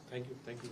Thank you. Thank you.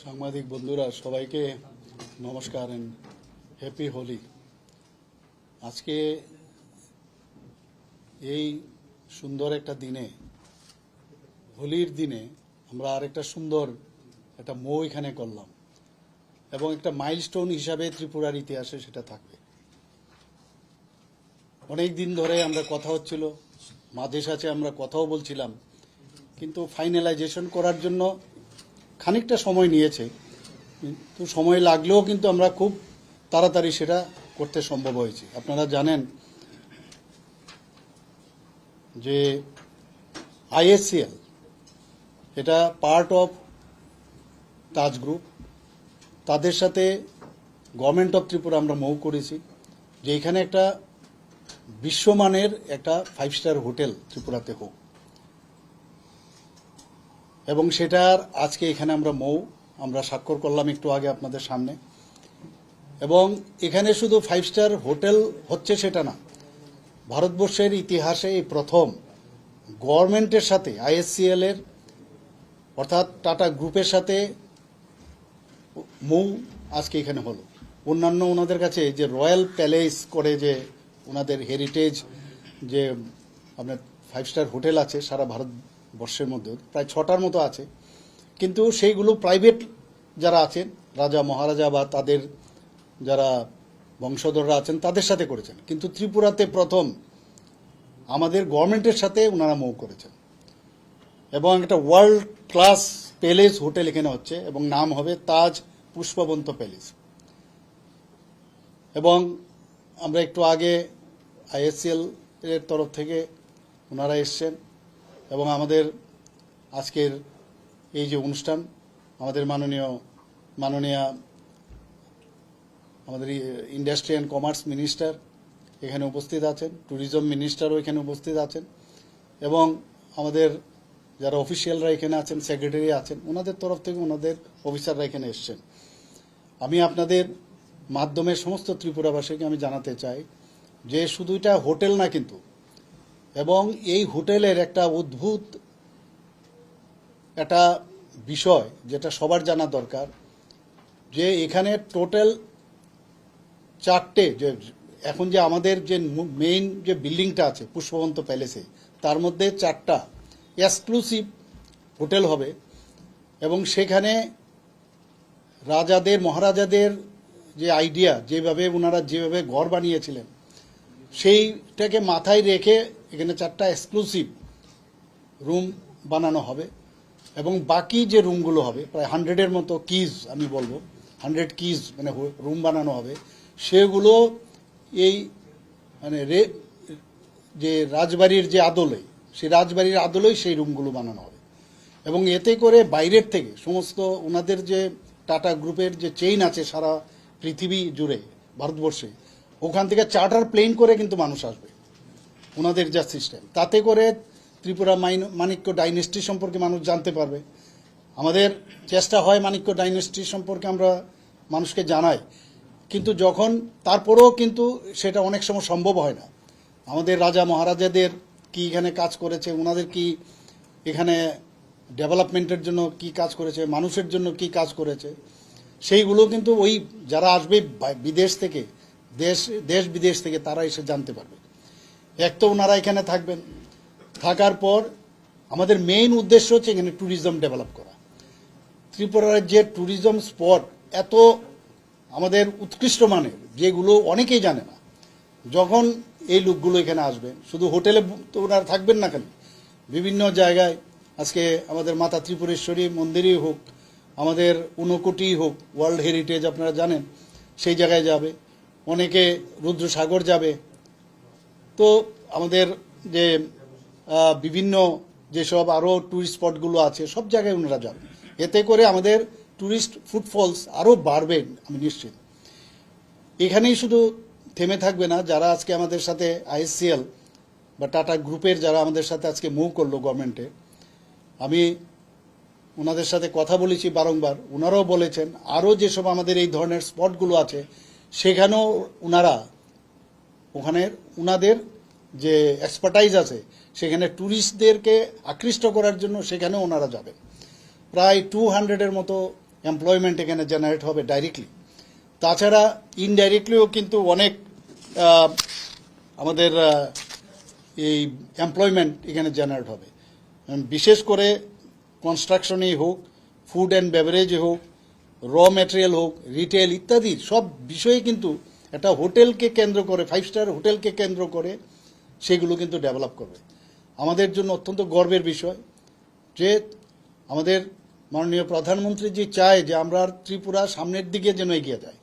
সাংবাদিক বন্ধুরা সবাইকে নমস্কার এন্ড হ্যাপি হোলি। আজকে এই সুন্দর একটা দিনে, হোলির দিনে, আমরা আরেকটা সুন্দর একটা মৌ এখানে করলাম এবং একটা মাইলস্টোন হিসাবে ত্রিপুরার ইতিহাসে সেটা থাকবে। অনেক দিন ধরে আমরা কথা হচ্ছিল, মাঝে সাথে আমরা কথাও বলছিলাম, কিন্তু ফাইনালাইজেশন করার জন্য খানিকটা সময় নিয়েছে, কিন্তু সময় লাগলেও কিন্তু আমরা খুব তাড়াতাড়ি সেটা করতে সম্ভব হয়েছে। আপনারা জানেন যে আইএসসিএল এটা পার্ট অফ তাজ গ্রুপ, তাদের সাথে গভর্নমেন্ট অফ ত্রিপুরা আমরা মৌ করেছি যে এখানে একটা বিশ্বমানের একটা 5 স্টার হোটেল ত্রিপুরাতে হোক, এবং সেটার আজকে এখানে আমরা স্বাক্ষর করলাম একটু আগে আপনাদের সামনে। এবং এখানে শুধু 5 স্টার হোটেল হচ্ছে সেটা না, ভারতবর্ষের ইতিহাসে এই প্রথম গভর্নমেন্টের সাথে আইএসসিএল এর অর্থাৎ টাটা গ্রুপের সাথে মৌ আজকে এখানে হলো। অন্যান্য ওনাদের কাছে যে রয়্যাল প্যালেস করে যে ওনাদের হেরিটেজ যে আপনার 5 স্টার হোটেল আছে সারা ভারতবর্ষের মধ্যে প্রায় 6টার মতো আছে, কিন্তু সেইগুলো প্রাইভেট যারা আছেন, রাজা মহারাজা বা তাদের যারা বংশধররা আছেন তাদের সাথে করেছেন, কিন্তু ত্রিপুরাতে প্রথম আমাদের গভর্নমেন্টের সাথে ওনারা মৌ করেছেন। এবং একটা ওয়ার্ল্ড ক্লাস প্যালেস হোটেল এখানে হচ্ছে এবং নাম হবে তাজ পুষ্পবন্ত প্যালেস। এবং আমরা একটু আগে আইএসসিএল এর তরফ থেকে ওনারা এসছেন এবং আমাদের আজকের এই যে অনুষ্ঠান, আমাদের মাননীয় আমাদের ইন্ডাস্ট্রি অ্যান্ড কমার্স মিনিস্টার এখানে উপস্থিত আছেন, ট্যুরিজম মিনিস্টারও এখানে উপস্থিত আছেন, এবং আমাদের যারা অফিসিয়ালরা এখানে আছেন, সেক্রেটারি আছেন, ওনাদের তরফ থেকে ওনাদের অফিসাররা এখানে এসছেন। আমি আপনাদের মাধ্যমে সমস্ত ত্রিপুরাবাসীকে আমি জানাতে চাই যে শুধু এটা হোটেল না কিন্তু, এবং এই হোটেলের একটা অদ্ভুত একটা বিষয় যেটা সবার জানা দরকার, যে এখানে টোটাল 4টে, যে এখন যে আমাদের যে মেইন যে বিল্ডিংটা আছে পুষ্পবন্ত প্যালেসে, তার মধ্যে 4টা এক্সক্লুসিভ হোটেল হবে। এবং সেখানে রাজাদের মহারাজাদের যে আইডিয়া, ওনারা যেভাবে ঘর বানিয়েছিলেন সেইটাকে মাথায় রেখে এখানে 4টা এক্সক্লুসিভ রুম বানানো হবে। এবং বাকি যে রুমগুলো হবে প্রায় 100-এর মতো কিজ, আমি বলবো 100 কিজ মানে রুম বানানো হবে, সেগুলো এই মানে যে রাজবাড়ির যে আদলে, সেই রাজবাড়ির আদলেই সেই রুমগুলো বানানো হবে। এবং এতে করে বাইরের থেকে সমস্ত ওনাদের যে টাটা গ্রুপের যে চেইন আছে সারা পৃথিবী জুড়ে ভারতবর্ষে, ওখান থেকে চার্টার প্লেন করে কিন্তু মানুষ আসবে ওনাদের যা সিস্টেম। তাতে করে ত্রিপুরা মাণিক্য ডাইনেস্টি সম্পর্কে মানুষ জানতে পারবে। আমাদের চেষ্টা হয় মাণিক্য ডাইনেস্টি সম্পর্কে আমরা মানুষকে জানাই, কিন্তু যখন তারপরেও কিন্তু সেটা অনেক সময় সম্ভব হয় না। আমাদের রাজা মহারাজাদের কি এখানে কাজ করেছে, ওনাদের কি এখানে ডেভেলপমেন্টের জন্য কি কাজ করেছে, মানুষের জন্য কি কাজ করেছে, সেইগুলো কিন্তু ওই যারা আসবে বিদেশ থেকে, দেশ বিদেশ থেকে, তারা এসে জানতে পারবে। এক তো ওনারা এখানে থাকবেন, থাকার পর আমাদের মেইন উদ্দেশ্য হচ্ছে এখানে ট্যুরিজম ডেভেলপ করা। ত্রিপুরার যে ট্যুরিজম স্পট এত আমাদের উৎকৃষ্ট মানের, যেগুলো অনেকেই জানে না, যখন এই লোকগুলো এখানে আসবে, শুধু হোটেলে তো ওনারা থাকবেন না, কেন বিভিন্ন জায়গায় আজকে আমাদের মাতা ত্রিপুরেশ্বরী মন্দিরই হোক, আমাদের ঊনকোটি হোক, ওয়ার্ল্ড হেরিটেজ আপনারা জানেন, সেই জায়গায় যাবে, অনেকে রুদ্রসাগর যাবে। তো আমাদের যে বিভিন্ন যেসব আরও ট্যুরিস্ট স্পটগুলো আছে সব জায়গায় ওনারা যাবে। এতে করে আমাদের ট্যুরিস্ট ফুটফলস আরও বাড়বে আমি নিশ্চিত। এখানেই শুধু থেমে থাকবে না, যারা আজকে আমাদের সাথে আইএসসিএল বা টাটা গ্রুপের যারা আমাদের সাথে আজকে মুভ করলো গভর্নমেন্টে, আমি ওনাদের সাথে কথা বলেছি বারংবার, ওনারাও বলেছেন আরও যেসব আমাদের এই ধরনের স্পটগুলো আছে সেখানেও ওখানে ওনাদের যে এক্সপার্টাইজ আছে সেখানে ট্যুরিস্টদেরকে আকৃষ্ট করার জন্য সেখানেও ওনারা যাবেন। প্রায় 200-এর মতো এমপ্লয়মেন্ট এখানে জেনারেট হবে ডাইরেক্টলি। তাছাড়া ইনডাইরেক্টলিও কিন্তু অনেক আমাদের এই এমপ্লয়মেন্ট এখানে জেনারেট হবে, বিশেষ করে কনস্ট্রাকশনেই হোক, ফুড অ্যান্ড বেভারেজে হোক, র ম্যাটেরিয়াল হোক, রিটেল ইত্যাদি সব বিষয়ে কিন্তু একটা হোটেলকে কেন্দ্র করে, 5 স্টার হোটেলকে কেন্দ্র করে সেগুলো কিন্তু ডেভেলপ করবে। আমাদের জন্য অত্যন্ত গর্বের বিষয় যে আমাদের মাননীয় প্রধানমন্ত্রী যে চায় যে আমরা ত্রিপুরা সামনের দিকে যেন এগিয়ে যায়।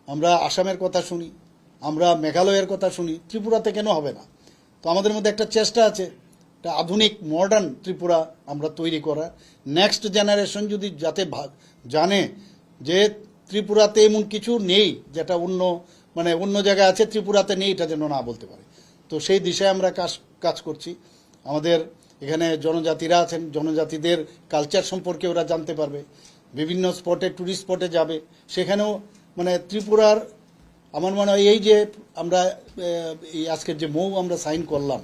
আমরা আসামের কথা শুনি, আমরা মেঘালয়ের কথা শুনি, ত্রিপুরাতে কেন হবে না? তো আমাদের মধ্যে একটা চেষ্টা আছে, একটা আধুনিক মডার্ন ত্রিপুরা আমরা তৈরি করা। নেক্সট জেনারেশন যদি যাতে জানে যে ত্রিপুরাতে এমন কিছু নেই যেটা অন্য জায়গায় আছে, ত্রিপুরাতে নেই, এটা যেন না বলতে পারে। তো সেই দিশায় আমরা কাজ করছি। আমাদের এখানে জনজাতিরা আছেন, জনজাতিদের কালচার সম্পর্কে ওরা জানতে পারবে, বিভিন্ন স্পটে ট্যুরিস্ট স্পটে যাবে, সেখানেও ত্রিপুরার আমার মনে হয় এই যে আমরা এই আজকের যে মৌ আমরা সাইন করলাম,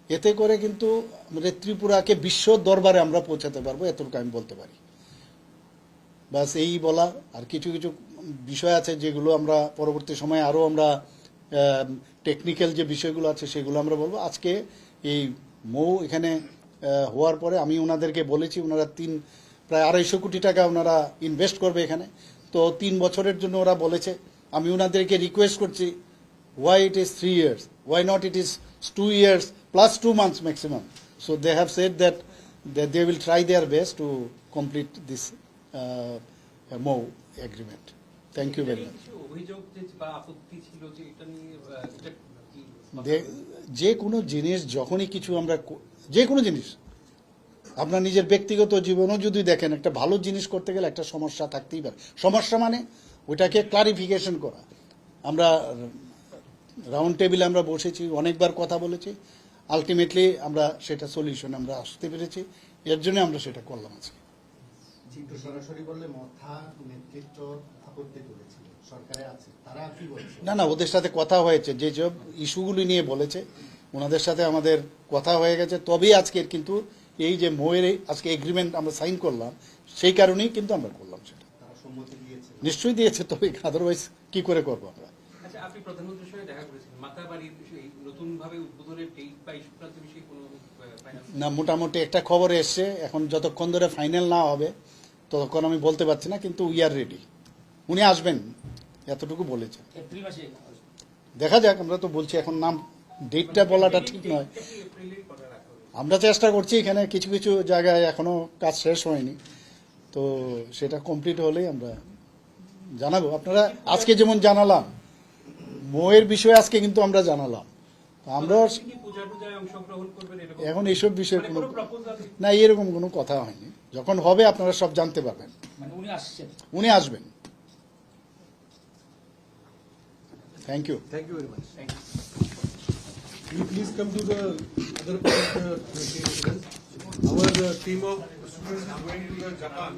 এতে করে কিন্তু আমাদের ত্রিপুরাকে বিশ্ব দরবারে আমরা পৌঁছাতে পারবো, এতটুকু আমি বলতে পারি। বাস এই বলা। আর কিছু কিছু বিষয় আছে যেগুলো আমরা পরবর্তী সময়ে আরও আমরা টেকনিক্যাল যে বিষয়গুলো আছে সেগুলো আমরা বলবো। আজকে এই মৌ এখানে হওয়ার পরে আমি ওনাদেরকে বলেছি, ওনারা প্রায় 250 কোটি টাকা ওনারা ইনভেস্ট করবে এখানে। তো 3 বছরের জন্য ওরা বলেছে। আমি ওনাদেরকে রিকোয়েস্ট করছি, why it is 3 years, why not it is 2 years plus 2 months maximum. So they have said that they will try their best to complete this MOU agreement. Thank you very much. যে কোনো জিনিস যখনই কিছু আমরা, যে কোনো জিনিস আপনার নিজের ব্যক্তিগত জীবনও যদি দেখেন, একটা ভালো জিনিস করতে গেলে একটা সমস্যা থাকতেই পারে। সমস্যা মানে ওইটাকে ক্লারিফিকেশন করা। আমরা রাউন্ড টেবিলে আমরা বসেছি, অনেকবার কথা বলেছি, আলটিমেটলি আমরা সেটা সলিউশন আমরা আসতে পেরেছি, এর জন্য আমরা সেটা করলাম আজকে। সরাসরি বললে মথা নেতৃত্ব আপত্তি করেছিল, সরকারে আছে, তারা কি বলছে? না, ওদের সাথে কথা হয়েছে, যে সব ইস্যুগুলি নিয়ে বলেছে ওনাদের সাথে আমাদের কথা হয়ে গেছে। তবেই আজকের কিন্তু এই যে মৌয়ের আজকে এগ্রিমেন্ট আমরা সাইন করলাম, সেই কারণেই কিন্তু আমরা করলাম সেটা। তারা সম্মতি দিয়েছে? নিশ্চয়ই দিয়েছে, তবে আদারওয়াইজ কি করে করবো আমরা। আচ্ছা, আপনি প্রধানমন্ত্রীর সঙ্গে দেখা করেছেন, মাতাবাড়ির নতুনভাবে উদ্বোধনের ডেট বা এই সংক্রান্ত বিষয়ে কোনো না, মোটামুটি একটা খবর এসছে, এখন যতক্ষণ ধরে ফাইনাল না হবে ততক্ষণ আমি বলতে পারছি না, কিন্তু উই আর রেডি। উনি আসবেন এতটুকু বলেছেন। দেখা যাক, আমরা তো বলছি এখন নাম ডেটটা বলাটা ঠিক নয়। আমরা চেষ্টা করছি, এখানে কিছু কিছু জায়গায় এখনো কাজ শেষ হয়নি, তো সেটা কমপ্লিট হলেই আমরা জানাবো। আপনারা আজকে যেমন জানালাম মৌয়ের বিষয়ে, আজকে কিন্তু আমরা জানালাম, আমরা এখন এইসব বিষয়ে কোনো না, এরকম কোনো কথা হয়নি। যখন হবে আপনারা সব জানতে পারবেন। উনি আসবেন। Thank you. Thank you very much. Will you please come to the other part of the incident? Our team of students is going to the Japan.